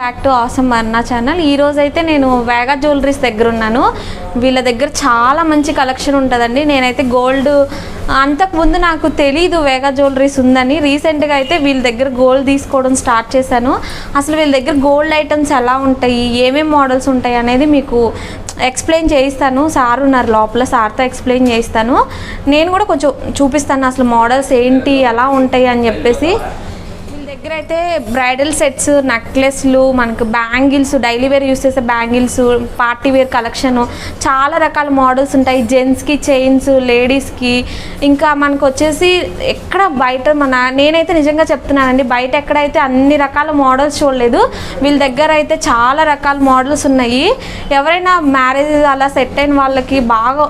Back to awesome వర్ణ channel. ఈరోజు అయితే నేను వేగా జ్యువెలరీస్ దగ్గర ఉన్నాను. వీళ్ళ దగ్గర చాలా మంచి కలెక్షన్ ఉంటుందండి. నేనైతే గోల్డ్ అంతకుముందు నాకు తెలీదు వేగా జ్యువెలరీస్ ఉందని. రీసెంట్గా అయితే వీళ్ళ దగ్గర గోల్డ్ తీసుకోవడం స్టార్ట్ చేశాను. అసలు వీళ్ళ దగ్గర గోల్డ్ ఐటమ్స్ ఎలా ఉంటాయి, ఏమేమి మోడల్స్ ఉంటాయి అనేది మీకు ఎక్స్ప్లెయిన్ చేయిస్తాను. సార్ ఉన్నారు లోపల, సార్తో ఎక్స్ప్లెయిన్ చేయిస్తాను. నేను కూడా కొంచెం చూపిస్తాను అసలు మోడల్స్ ఏంటి, ఎలా ఉంటాయి అని చెప్పేసి. దగ్గర అయితే బ్రైడల్ సెట్స్, నెక్లెస్లు, మనకు బ్యాంగిల్స్, డైలీ వేర్ యూస్ చేసే బ్యాంగిల్స్, పార్టీ వేర్ కలెక్షన్, చాలా రకాల మోడల్స్ ఉంటాయి. జెంట్స్కి చైన్స్, లేడీస్కి, ఇంకా మనకు వచ్చేసి ఎక్కడ బయట నేనైతే నిజంగా చెప్తున్నానండి, బయట ఎక్కడైతే అన్ని రకాల మోడల్స్ చూడలేదు. వీళ్ళ దగ్గర అయితే చాలా రకాల మోడల్స్ ఉన్నాయి. ఎవరైనా మ్యారేజ్ అలా సెట్ అయిన వాళ్ళకి బాగా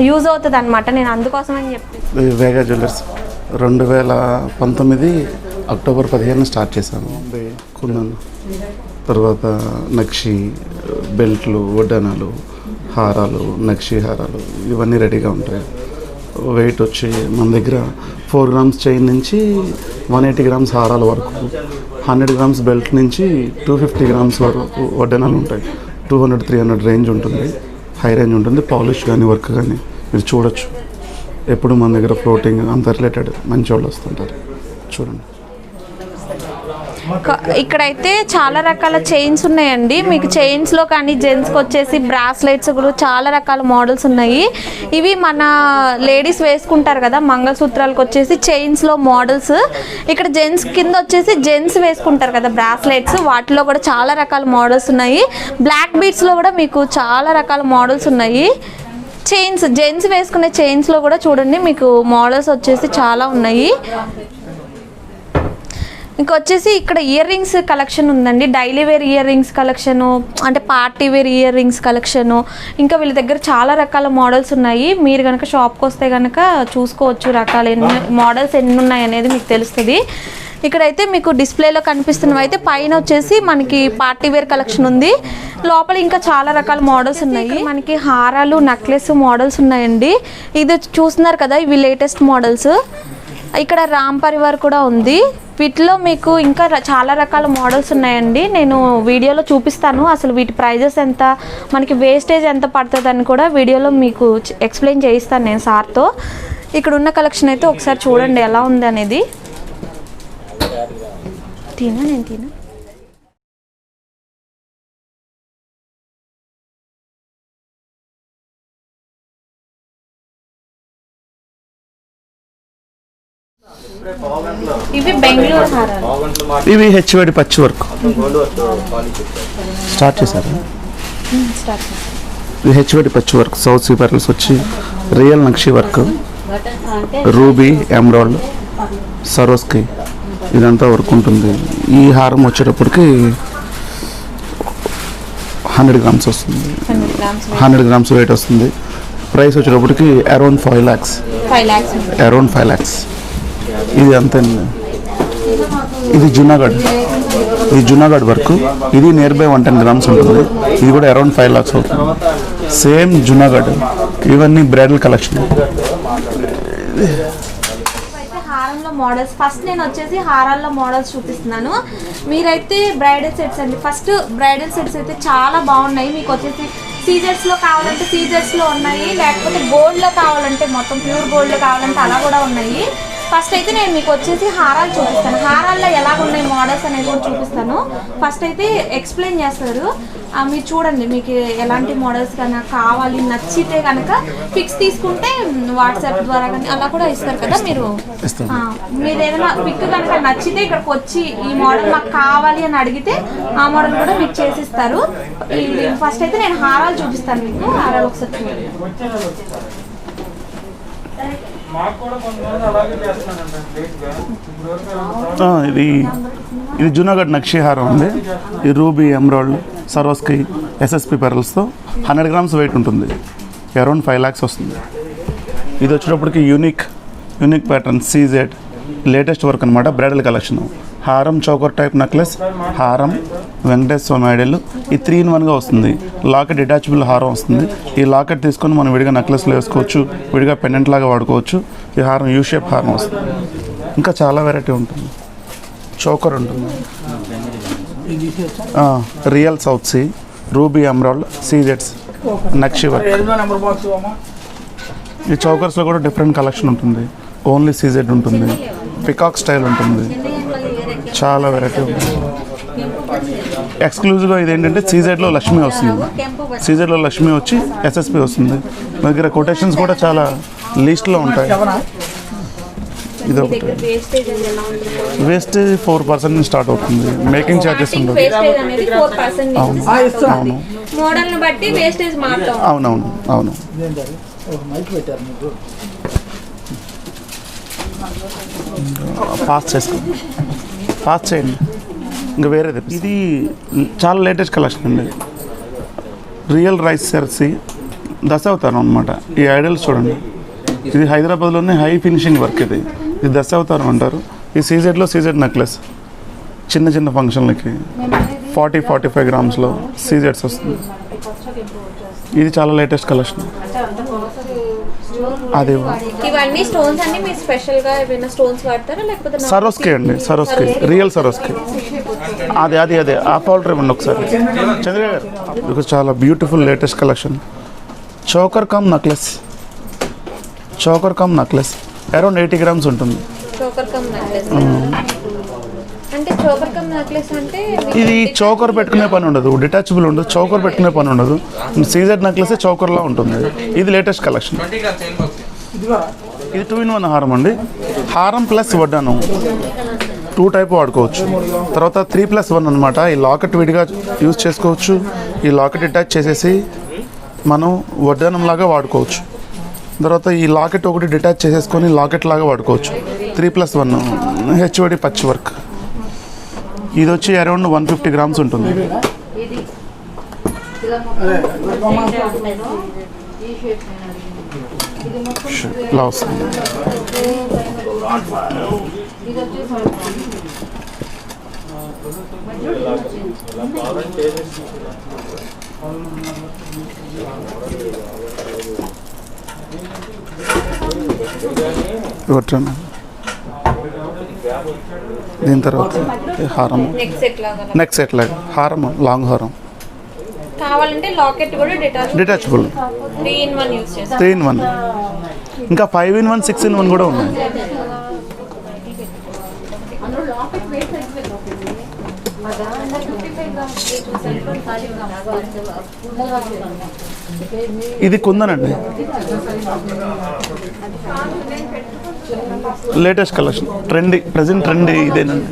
యూజ్ అవుతుంది అనమాట. నేను అందుకోసమని చెప్పి వేగా జ్యువెలర్స్ 2019 అక్టోబర్ 15 స్టార్ట్ చేశాను. కుందన్ తర్వాత నక్షి, బెల్ట్లు, వడ్డానాలు, హారాలు, నక్షి హారాలు ఇవన్నీ రెడీగా ఉంటాయి. వెయిట్ వచ్చి మన దగ్గర 4 గ్రామ్స్ చైన్ నుంచి 180 గ్రామ్స్ హారాల వరకు, 100 గ్రామ్స్ బెల్ట్ నుంచి 250 గ్రామ్స్ వరకు వడ్డానాలు ఉంటాయి. 200-300 రేంజ్ ఉంటుంది, హై రేంజ్ ఉంటుంది. పాలిష్ కానీ వర్క్ కానీ మీరు చూడొచ్చు. ఎప్పుడు మన దగ్గర ఫ్లోటింగ్ అంత రిలేటెడ్ మంచి వాళ్ళు వస్తుంటారు. చూడండి, ఇక్కడైతే చాలా రకాల చైన్స్ ఉన్నాయండి. మీకు చైన్స్లో కానీ జెంట్స్కి వచ్చేసి బ్రాస్లెట్స్ కూడా చాలా రకాల మోడల్స్ ఉన్నాయి. ఇవి మన లేడీస్ వేసుకుంటారు కదా, మంగళసూత్రాలకు వచ్చేసి చైన్స్లో మోడల్స్. ఇక్కడ జెంట్స్ కింద వచ్చేసి జెంట్స్ వేసుకుంటారు కదా బ్రాస్లెట్స్, వాటిలో కూడా చాలా రకాల మోడల్స్ ఉన్నాయి. బ్లాక్ బీడ్స్లో కూడా మీకు చాలా రకాల మోడల్స్ ఉన్నాయి. చైన్స్, జెంట్స్ వేసుకునే చైన్స్లో కూడా చూడండి మీకు మోడల్స్ వచ్చేసి చాలా ఉన్నాయి. ఇంకొచ్చేసి ఇక్కడ ఇయర్ రింగ్స్ కలెక్షన్ ఉందండి. Daily wear ear rings collection, అంటే party wear ear rings collection. ఇంకా వీళ్ళ దగ్గర చాలా రకాల మోడల్స్ ఉన్నాయి. మీరు కనుక షాప్కి వస్తే కనుక చూసుకోవచ్చు రకాలు మోడల్స్ ఎన్ని ఉన్నాయి అనేది మీకు తెలుస్తుంది. ఇక్కడైతే మీకు డిస్ప్లేలో కనిపిస్తున్నవి అయితే పైన వచ్చేసి మనకి పార్టీ వేర్ కలెక్షన్ ఉంది. లోపల ఇంకా చాలా రకాల మోడల్స్ ఉన్నాయి. మనకి హారాలు, నెక్లెస్ మోడల్స్ ఉన్నాయండి. ఇది చూస్తున్నారు కదా, ఇవి లేటెస్ట్ మోడల్స్. ఇక్కడ రామ్ పరివార్ కూడా ఉంది. వీటిలో మీకు ఇంకా చాలా రకాల మోడల్స్ ఉన్నాయండి. నేను వీడియోలో చూపిస్తాను అసలు వీటి ప్రైజెస్ ఎంత, మనకి వేస్టేజ్ ఎంత పడుతుంది అని కూడా వీడియోలో మీకు ఎక్స్ప్లెయిన్ చేయిస్తాను నేను సార్తో. ఇక్కడ ఉన్న కలెక్షన్ అయితే ఒకసారి చూడండి ఎలా ఉంది అనేది. నేను తినా ఇవి బెంగళూరు హారాలు. ఇవి హెచ్వడి పచ్చి వర్క్ స్టార్ట్ చేశారు. ఇవి హెచ్వడి పచ్చి వర్క్, సౌత్ సీ పెరల్స్ వచ్చి రియల్ నక్షి వర్క్, రూబీ, ఎమరాల్డ్, సరోస్కి ఇదంతా వర్క్ ఉంటుంది. ఈ హారం వచ్చేటప్పటికి 100 గ్రామ్స్ వస్తుంది, 100 గ్రామ్స్ వెయిట్ వస్తుంది. ప్రైస్ వచ్చేటప్పటికి అరౌండ్ 5 lakhs, అరౌండ్ 5 lakhs. ఇది అంతే. ఇది జునాగఢ్ వర్క్. ఇది నియర్ బై 110 గ్రామ్స్ ఉంటుంది. ఇది కూడా అరౌండ్ 5 lakhs అవుతుంది. సేమ్ జునాగఢ్. ఇవన్నీ బ్రైడల్ కలెక్షన్. హారంలో మోడల్స్ ఫస్ట్ నేను వచ్చేసి హారాల్లో మోడల్స్ చూపిస్తున్నాను. మీరైతే బ్రైడల్ సెట్స్ అండి. ఫస్ట్ బ్రైడల్ సెట్స్ అయితే చాలా బాగున్నాయి. మీకు వచ్చేసి సీజర్స్లో కావాలంటే సీజర్స్లో ఉన్నాయి, లేకపోతే గోల్డ్లో కావాలంటే మొత్తం ప్యూర్ గోల్డ్లో కావాలంటే అలా కూడా ఉన్నాయి. ఫస్ట్ అయితే నేను మీకు వచ్చేసి హారాలు చూపిస్తాను. హారాల్లో ఎలాగున్నాయి మోడల్స్ అనేది కూడా చూపిస్తాను. ఫస్ట్ అయితే ఎక్స్ప్లెయిన్ చేస్తారు. మీరు చూడండి, మీకు ఎలాంటి మోడల్స్ కనుక కావాలి, నచ్చితే కనుక పిక్స్ తీసుకుంటే వాట్సాప్ ద్వారా కానీ అలా కూడా ఇస్తారు కదా. మీరు ఏదైనా పిక్ కనుక నచ్చితే ఇక్కడికి వచ్చి ఈ మోడల్ మాకు కావాలి అని అడిగితే ఆ మోడల్ కూడా మీకు చేసిస్తారు. ఫస్ట్ అయితే నేను హారాలు చూపిస్తాను మీకు. హారాలు ఒకసారి చూడండి. ఇది జునాగఢ్ నక్షి హారం ఉంది. ఇది రూబీ, ఎమరాల్డ్, సరోస్కి, ఎస్ఎస్పి పెరల్స్తో 100 గ్రామ్స్ వెయిట్ ఉంటుంది. అరౌండ్ 5 lakhs వస్తుంది. ఇది వచ్చేటప్పటికి unique pattern, CZ latest work అనమాట. Bridal collection. హారం, చౌకర్ టైప్ నెక్లెస్, హారం, వెంకటేశ్వర ఐడల్. ఈ 3-in-1గా వస్తుంది. లాకెట్ డిటాచబుల్ హారం వస్తుంది. ఈ లాకెట్ తీసుకొని మనం విడిగా నెక్లెస్లో వేసుకోవచ్చు, విడిగా పెండెంట్ లాగా వాడుకోవచ్చు. ఈ హారం యూ షేప్ హారం వస్తుంది. ఇంకా చాలా వెరైటీ ఉంటుంది. చౌకర్ ఉంటుంది. Real south sea, ruby emerald, సీజెట్స్, నక్షి వర్క్. ఈ చౌకర్స్లో కూడా డిఫరెంట్ కలెక్షన్ ఉంటుంది. ఓన్లీ సీజెడ్ ఉంటుంది, పికాక్ స్టైల్ ఉంటుంది, చాలా వెరైటీ ఉంటుంది. ఎక్స్క్లూజివ్గా ఇది ఏంటంటే సీజెడ్లో లక్ష్మి వస్తుంది. సీజెడ్లో లక్ష్మి వచ్చి ఎస్ఎస్పి వస్తుంది. మా దగ్గర కొటేషన్స్ కూడా చాలా లీస్ట్లో ఉంటాయి. ఇది ఒకటి. వేస్టేజ్ 4% నుంచి స్టార్ట్ అవుతుంది. మేకింగ్ ఛార్జెస్ ఉండదు. అవును మోడల్ని బట్టి వేస్టేజ్ మారుతాం. అవునవును అవును. ఫాస్ట్ చేసుకోండి, ఫాస్ట్ చేయండి. ఇంకా వేరేది ఇది చాలా లేటెస్ట్ కలెక్షన్ అండి. రియల్ రైస్ సెర్సీ దశావతారం అనమాట. ఈ ఐడల్స్ చూడండి, ఇది హైదరాబాద్లోనే హై ఫినిషింగ్ వర్క్. ఇది దశావతారం అంటారు. ఈ సీజెడ్లో సీజెడ్ నెక్లెస్ చిన్న చిన్న ఫంక్షన్లకి 40-45 గ్రామ్స్లో సీజెడ్స్ వస్తుంది. ఇది చాలా లేటెస్ట్ కలెక్షన్. అదే ఇవన్నీ స్టోన్స్ అన్ని మీరు స్పెషల్ గా ఏమైనా స్టోన్స్ వాడతారా లేకపోతే సరోస్కే అండి, సరోస్కే రియల్ సరోస్కే. అదే అదే అదే ఆ పౌడర్ ఇవ్వండి ఒకసారి చంద్ర గారు. ఇది చాలా beautiful latest collection. Choker come necklace, choker come necklace around 80 grams ఉంటుంది. చోకర్ కమ్ నెక్లెస్ అంటే చోకర్ కమ్ నెక్లెస్ అంటే ఇది చోకర్ పెట్టుకునే పని ఉండదు, డిటాచబుల్ ఉండదు, చోకర్ పెట్టుకునే పని ఉండదు. సీజెడ్ నెక్లెస్ చోకర్లా ఉంటుంది. ఇది లేటెస్ట్ కలెక్షన్. ఇది 2-in-1 హారం అండి. హారం ప్లస్ వడ్డాను 2 టైప్ వాడుకోవచ్చు. తర్వాత 3+1 అనమాట. ఈ లాకెట్ విడిగా యూజ్ చేసుకోవచ్చు. ఈ లాకెట్ అటాచ్ చేసేసి మనం వడ్డానం లాగా వాడుకోవచ్చు. తర్వాత ఈ లాకెట్ ఒకటి డిటాచ్ చేసేసుకొని లాకెట్ లాగా వాడుకోవచ్చు. 3+1 హెచ్ఓడి పచ్చి వర్క్. ఇది వచ్చి అరౌండ్ 150 గ్రామ్స్ ఉంటుంది. ఇలా వస్తుంది. దీని తర్వాత హారం, నెక్ సెట్ లాగా హారం, లాంగ్ హారం కావాలంటే లాకెట్ కూడా డిటాచబుల్ 3-in-1 యూస్ చేస్తాం. 3-in-1 ఇంకా 5-in-1 6-in-1 కూడా ఉన్నాయి. ఇది కుందనండి, latest collection. Trendy, present trendy ఇదేనండి.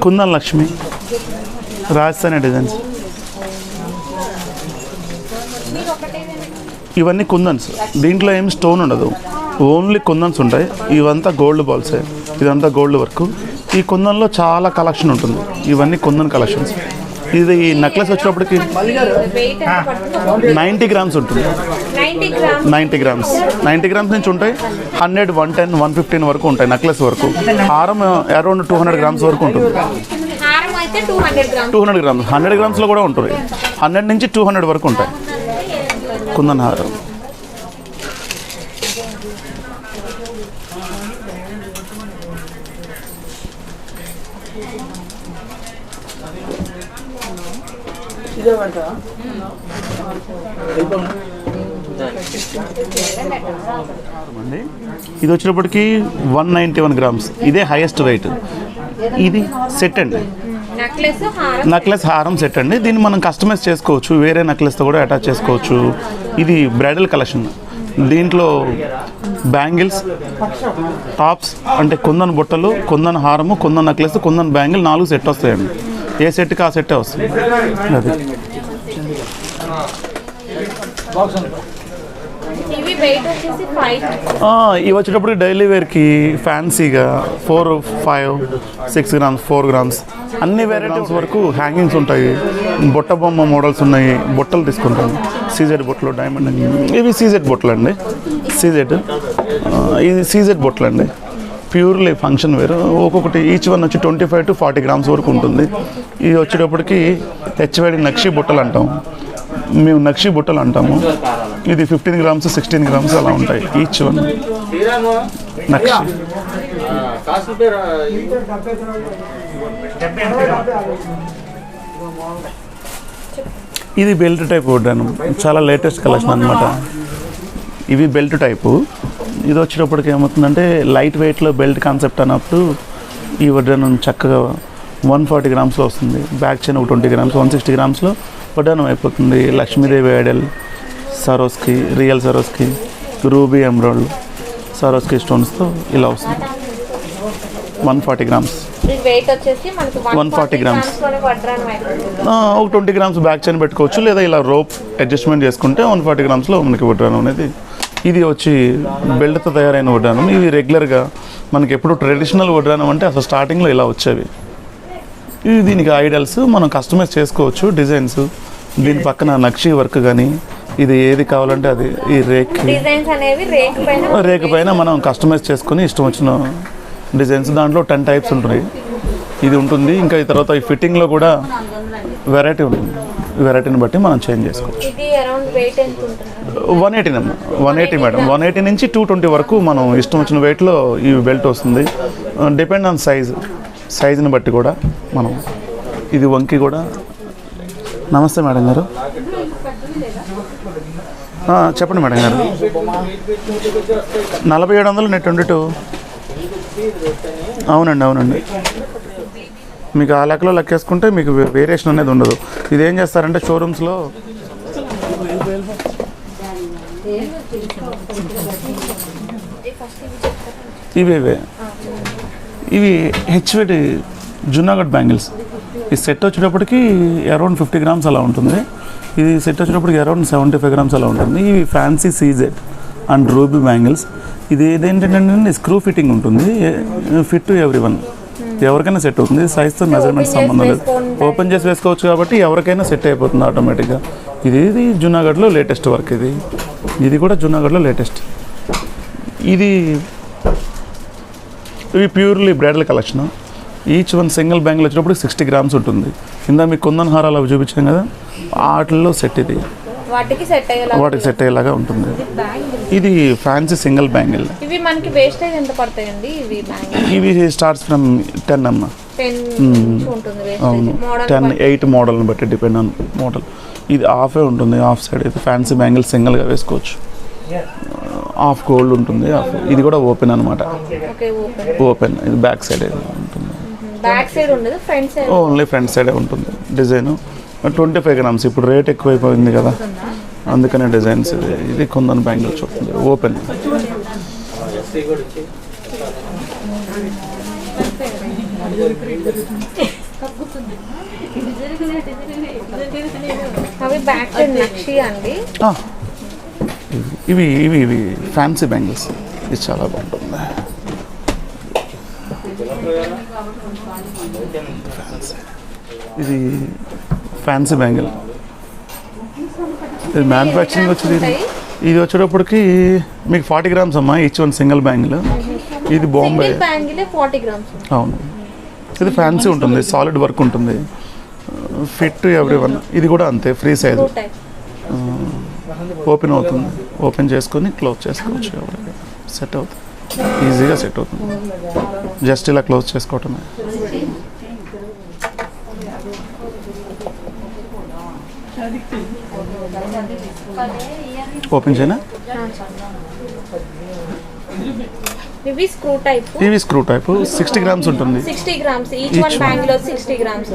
కుందన్ లక్ష్మి, రాజస్థానీ డిజైన్స్. ఇవన్నీ కుందన్స్. దీంట్లో ఏం స్టోన్ ఉండదు, ఓన్లీ కుందన్స్ ఉంటాయి. ఇవంతా గోల్డ్ బాల్సే, ఇదంతా గోల్డ్ వర్క్. ఈ కుందన్లో చాలా కలెక్షన్ ఉంటుంది. ఇవన్నీ కుందన్ కలెక్షన్స్. ఇది నెక్లెస్ వచ్చేటప్పటికి 90 గ్రామ్స్ ఉంటుంది. 90 గ్రామ్స్ నుంచి ఉంటాయి. 100, 110, 115 వరకు ఉంటాయి నెక్లెస్ వరకు. హారం అరౌండ్ 200 గ్రామ్స్ వరకు ఉంటుంది. 200 గ్రామ్స్, 100 గ్రామ్స్లో కూడా ఉంటుంది. 100 నుంచి 200 వరకు ఉంటాయి కుందన్ హారం. ఇది వచ్చేటప్పటికి 191 గ్రామ్స్. ఇదే హైయెస్ట్ వెయిట్. ఇది సెట్ అండి, నెక్లెస్ హారం సెట్ అండి. దీన్ని మనం కస్టమైజ్ చేసుకోవచ్చు, వేరే నెక్లెస్తో కూడా అటాచ్ చేసుకోవచ్చు. ఇది బ్రైడల్ కలెక్షన్. దీంట్లో బ్యాంగిల్స్, టాప్స్ అంటే కుందన్ బుట్టలు, కుందన్ హారము, kundan necklace, kundan bangle 4 set వస్తాయండి. ఏ సెట్కి ఆ సెట్టే వస్తుంది. అది ఇవి వచ్చేటప్పుడు డైలీ వేర్కి ఫ్యాన్సీగా 4, 5, 6 గ్రామ్స్, 4 గ్రామ్స్ అన్ని వెరైటీస్ వరకు హ్యాంగింగ్స్ ఉంటాయి. బుట్ట బొమ్మ మోడల్స్ ఉన్నాయి. బుట్టలు తీసుకుంటాం. సీజెడ్ బుట్టలు, డైమండ్. ఇవి సీజెడ్ బుట్టలు అండి. సీజెడ్, ఇది సీజెడ్ బుట్టలు అండి. ప్యూర్లీ ఫంక్షన్ వేరు. ఒక్కొక్కటి ఈచ్ వన్ వచ్చి 25 to 40 గ్రామ్స్ వరకు ఉంటుంది. ఇది వచ్చేటప్పటికి హెచ్వైడి నక్షి బుట్టలు అంటాం. మేము నక్షి బుట్టలు అంటాము. ఇది 15 గ్రామ్స్ 16 గ్రామ్స్ అలా ఉంటాయి ఈచ్ వన్. నక్షి ఇది బెల్ట్ టైప్ వడ్డాను, చాలా లేటెస్ట్ కలెక్షన్ అనమాట. ఇవి బెల్ట్ టైపు. ఇది వచ్చేటప్పటికి ఏమవుతుందంటే లైట్ వెయిట్లో బెల్ట్ కాన్సెప్ట్ అన్నప్పుడు ఈ వడ్డానం చక్కగా 140 గ్రామ్స్లో వస్తుంది. బ్యాక్ చైన్ ఒక 20 గ్రామ్స్ 160 గ్రామ్స్లో వడ్డానం అయిపోతుంది. Lakshmidevi idol, Swarovski, real Swarovski, ruby emerald, Swarovski స్టోన్స్తో ఇలా వస్తుంది. 140 గ్రామ్స్, వెయిట్ వచ్చేసి మనకి 140 గ్రామ్స్. ఒక 20 గ్రామ్స్ బ్యాక్ చైన్ పెట్టుకోవచ్చు, లేదా ఇలా రోప్ అడ్జస్ట్మెంట్ చేసుకుంటే 140 గ్రామ్స్లో మనకి వడ్డానం అనేది. ఇది వచ్చి బెల్ట్తో తయారైన వడ్డానం. ఇవి రెగ్యులర్గా మనకి ఎప్పుడు ట్రెడిషనల్ వడ్డానం అంటే అసలు స్టార్టింగ్లో ఇలా వచ్చేవి. ఇవి దీనికి ఐడల్స్ మనం కస్టమైజ్ చేసుకోవచ్చు డిజైన్స్. దీని పక్కన నక్షి వర్క్ కానీ ఇది ఏది కావాలంటే అది ఈ రేక్ పైన మనం కస్టమైజ్ చేసుకొని ఇష్టం వచ్చిన డిజైన్స్. దాంట్లో 10 టైప్స్ ఉంటాయి. ఇది ఉంటుంది. ఇంకా ఈ తర్వాత ఈ ఫిట్టింగ్లో కూడా వెరైటీ ఉంటుంది. వెరైటీని బట్టి మనం చేంజ్ చేసుకోవచ్చు. 180 మేడం. 180 నుంచి 220 వరకు మనం ఇష్టం వచ్చిన వెయిట్లో ఈ బెల్ట్ వస్తుంది. డిపెండ్ ఆన్ సైజుని బట్టి కూడా మనం. ఇది వంకి కూడా. నమస్తే మేడం గారు. చెప్పండి మేడం గారు. 4700 నెట్ 22. అవునండి. మీకు ఆ లెక్కలో లెక్కేసుకుంటే మీకు వేరియేషన్ అనేది ఉండదు. ఇది ఏం చేస్తారంటే షోరూమ్స్లో ఇవి హెచ్విడి జునాగఢ్ బ్యాంగిల్స్. ఈ సెట్ వచ్చేటప్పటికి అరౌండ్ 50 గ్రామ్స్ అలా ఉంటుంది. ఇది సెట్ వచ్చేటప్పటికి అరౌండ్ 75 గ్రామ్స్ అలా ఉంటుంది. ఇవి fancy CZ and ruby bangles. ఇది ఏదేంటంటే స్క్రూ ఫిట్టింగ్ ఉంటుంది. ఫిట్ టు ఎవ్రీవన్, ఎవరికైనా సెట్ అవుతుంది. సైజ్తో మెజర్మెంట్ సంబంధం లేదు. ఓపెన్ చేసి వేసుకోవచ్చు కాబట్టి ఎవరికైనా సెట్ అయిపోతుంది ఆటోమేటిక్గా. ఇది జునాగఢ్లో లేటెస్ట్ వర్క్. ఇది కూడా జునాగఢ్లో లేటెస్ట్. ఇవి purely bridal collection. Each one single bangle వచ్చినప్పుడు 60 గ్రామ్స్ ఉంటుంది. ఇందా మీకు కుందన్ హారాలు అవి చూపించాం కదా, వాటిల్లో సెట్ ఇది వాటికి సెట్ అయ్యేలాగా ఉంటుంది. ఇది ఫ్యాన్సీ సింగిల్ బ్యాంగిల్. ఇవి మనకి వేస్టేజ్ ఎంత పడతాయండి? ఇవి స్టార్ట్స్ ఫ్రమ్ 10 అమ్మ. అవును, 10, 8 మోడల్ని బట్టి డిపెండ్ ఆన్ మోడల్. ఇది హాఫే ఉంటుంది, హాఫ్ సైడ్. ఇది ఫ్యాన్సీ బ్యాంగిల్ సింగిల్గా వేసుకోవచ్చు. హాఫ్ గోల్డ్ ఉంటుంది. ఇది కూడా ఓపెన్ అనమాట. ఓపెన్. ఇది బ్యాక్ సైడ్ ఉంటుంది. ఓన్లీ ఫ్రంట్ సైడే ఉంటుంది. Design 25 grams. ఇప్పుడు రేట్ ఎక్కువైపోయింది కదా, అందుకనే డిజైన్స్. ఇది కుందన్ బ్యాంగిల్ చూస్తుంది. ఓపెన్. ఇవి ఫ్యాన్సీ బ్యాంగిల్స్. ఇది చాలా బాగుంటుంది. ఇది ఫ్యాన్సీ బ్యాంగిల్. ఇది మ్యానుఫ్యాక్చరింగ్ వచ్చేది. ఇది వచ్చేటప్పటికి మీకు 40 గ్రామ్స్ అమ్మా ఈచ్ వన్ సింగిల్ బ్యాంగిల్. ఇది బాంబే. అవును, ఇది ఫ్యాన్సీ ఉంటుంది. సాలిడ్ వర్క్ ఉంటుంది. Fit to everyone. ఇది కూడా అంతే, ఫ్రీ సైజ్. ఓపెన్ అవుతుంది. ఓపెన్ చేసుకొని క్లోజ్ చేసుకోవచ్చు. ఎవరికి సెట్ అవుతుంది, ఈజీగా సెట్ అవుతుంది. జస్ట్ ఇలా క్లోజ్ చేసుకోవటమే. ఓపెన్ చేయనా? ఇవి స్క్రూ టైప్ 60 గ్రామ్స్ ఉంటుంది. 60 grams each one bangle 60 grams.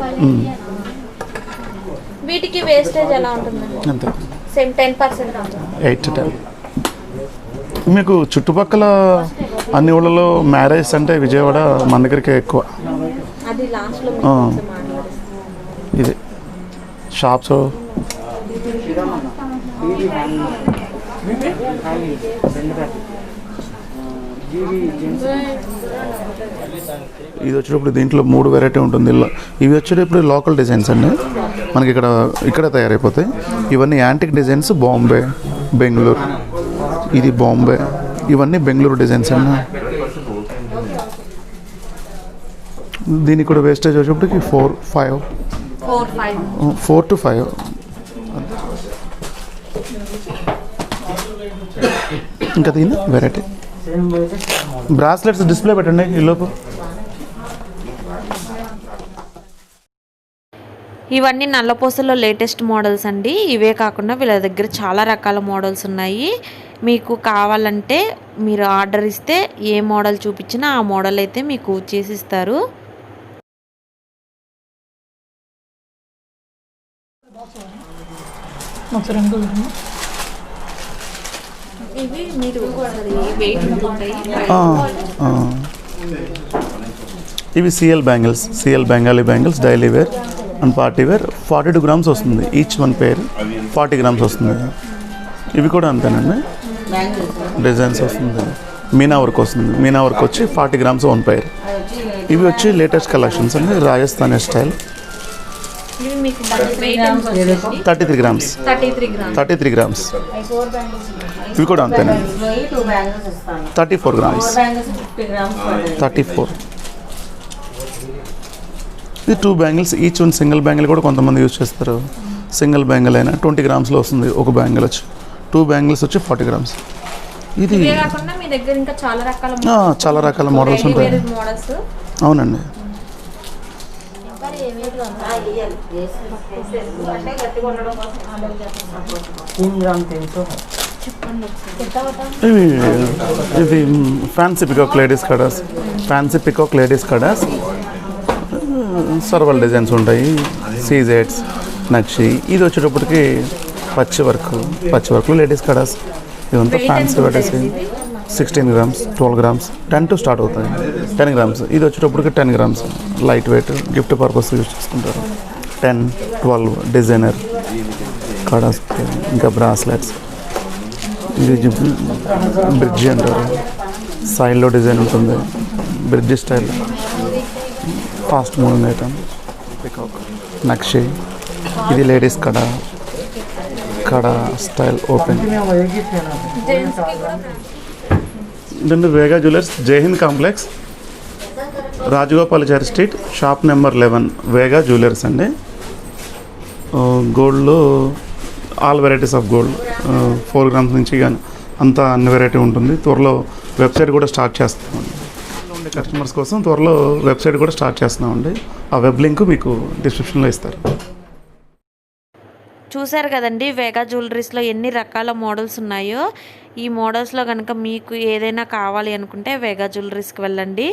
వీటికి వేస్టేజ్ ఎలా ఉంటుంది? అంతే, సేమ్ 10% ఉంటుంది. 8 to 10. మీకు చుట్టుపక్కల అన్ని ఊళ్ళలో మ్యారేజ్ అంటే విజయవాడ మన దగ్గరికి ఎక్కువ. అది లాస్ట్లో ఇది షాప్స్. ఇది వచ్చేటప్పుడు దీంట్లో 3 వెరైటీ ఉంటుంది. ఇవి వచ్చేటప్పుడు లోకల్ డిజైన్స్ అండి, మనకి ఇక్కడ తయారైపోతాయి. ఇవన్నీ యాంటిక్ డిజైన్స్. బాంబే, బెంగళూరు. ఇది బాంబే. ఇవన్నీ బెంగళూరు డిజైన్స్ అండి. దీనికి కూడా వేస్టేజ్ వచ్చేటప్పటికి 4 to 5. ఇంకా దీని వెరైటీ బ్రాస్లెట్స్ డిస్ప్లే పెట్టండి ఈలోపు. ఇవన్నీ నల్లపూసలో లేటెస్ట్ మోడల్స్ అండి. ఇవే కాకుండా వీళ్ళ దగ్గర చాలా రకాల మోడల్స్ ఉన్నాయి. మీకు కావాలంటే మీరు ఆర్డర్ ఇస్తే ఏ మోడల్ చూపించినా ఆ మోడల్ అయితే మీకు చేసిస్తారు. ఇవి CL Bengali bangles daily wear and party wear. 42 grams వస్తుంది ఈచ్ వన్ పేర్. 40 grams వస్తుంది. ఇవి కూడా అంతేనండి, డిజైన్స్ వస్తుంది, మీనా వర్క్ వస్తుంది. మీనా వర్క్ వచ్చి 40 grams వన్ పేర్. ఇవి వచ్చి లేటెస్ట్ కలెక్షన్స్ అండి, రాజస్థానీ స్టైల్. 33 grams. 33 grams. ఇవి కూడా అంతేనండి, 34 grams. 34. ఇది 2 bangles each one. Single bangle కూడా కొంతమంది యూజ్ చేస్తారు. సింగిల్ బ్యాంగిల్ అయినా 20 grams వస్తుంది ఒక బ్యాంగిల్ వచ్చి. 2 బ్యాంగిల్స్ వచ్చి 40 grams. ఇది చాలా రకాల మోడల్స్ ఉంటాయి. అవునండి. ఇది fancy peacock ladies kadas. సర్వల్ designs ఉంటాయి, సీజెట్స్, నక్షి. ఇది వచ్చేటప్పటికి పచ్చి వర్క్లో లేడీస్ కడాస్. ఇదంతా ఫ్యాన్సీ పట్టేసి 16 grams, 12 grams, 10 to స్టార్ట్ అవుతాయి. 10 grams. ఇది వచ్చేటప్పటికి 10 grams light weight, gift purpose use చేసుకుంటారు. 10, 12 డిజైనర్ కడాస్. ఇంకా బ్రాస్లెట్స్. ఇది బ్రిడ్జి అంటారు, సైడ్లో డిజైన్ ఉంటుంది, bridge style. Fast moving item. Peacock, నక్షి. ఇది లేడీస్ కడ స్టైల్ ఓపెన్. ఇదండి Vega jewellers, Jaihind complex, Rajagopalachari street, shop number 11, Vega jewellers అండి. గోల్డ్లో all varieties of gold, 4 grams నుంచి కానీ అంతా అన్ని వెరైటీ ఉంటుంది. త్వరలో వెబ్సైట్ కూడా స్టార్ట్ చేస్తామండి కస్టమర్స్ కోసం. త్వరలో వెబ్సైట్ కూడా స్టార్ట్ చేస్తున్నామండి. ఆ వెబ్ లింక్ మీకు డిస్క్రిప్షన్లో ఇస్తారు. చూసారు కదండి వేగా జ్యువెలరీస్లో ఎన్ని రకాల మోడల్స్ ఉన్నాయో. ఈ మోడల్స్లో కనుక మీకు ఏదైనా కావాలి అనుకుంటే వేగా జ్యువెలరీస్కి వెళ్ళండి.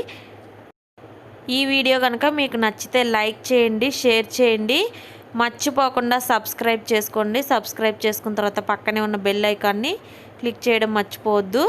ఈ వీడియో కనుక మీకు నచ్చితే లైక్ చేయండి, షేర్ చేయండి, మర్చిపోకుండా సబ్స్క్రైబ్ చేసుకోండి. సబ్స్క్రైబ్ చేసుకున్న తర్వాత పక్కనే ఉన్న బెల్ ఐకాన్ని క్లిక్ చేయడం మర్చిపోవద్దు.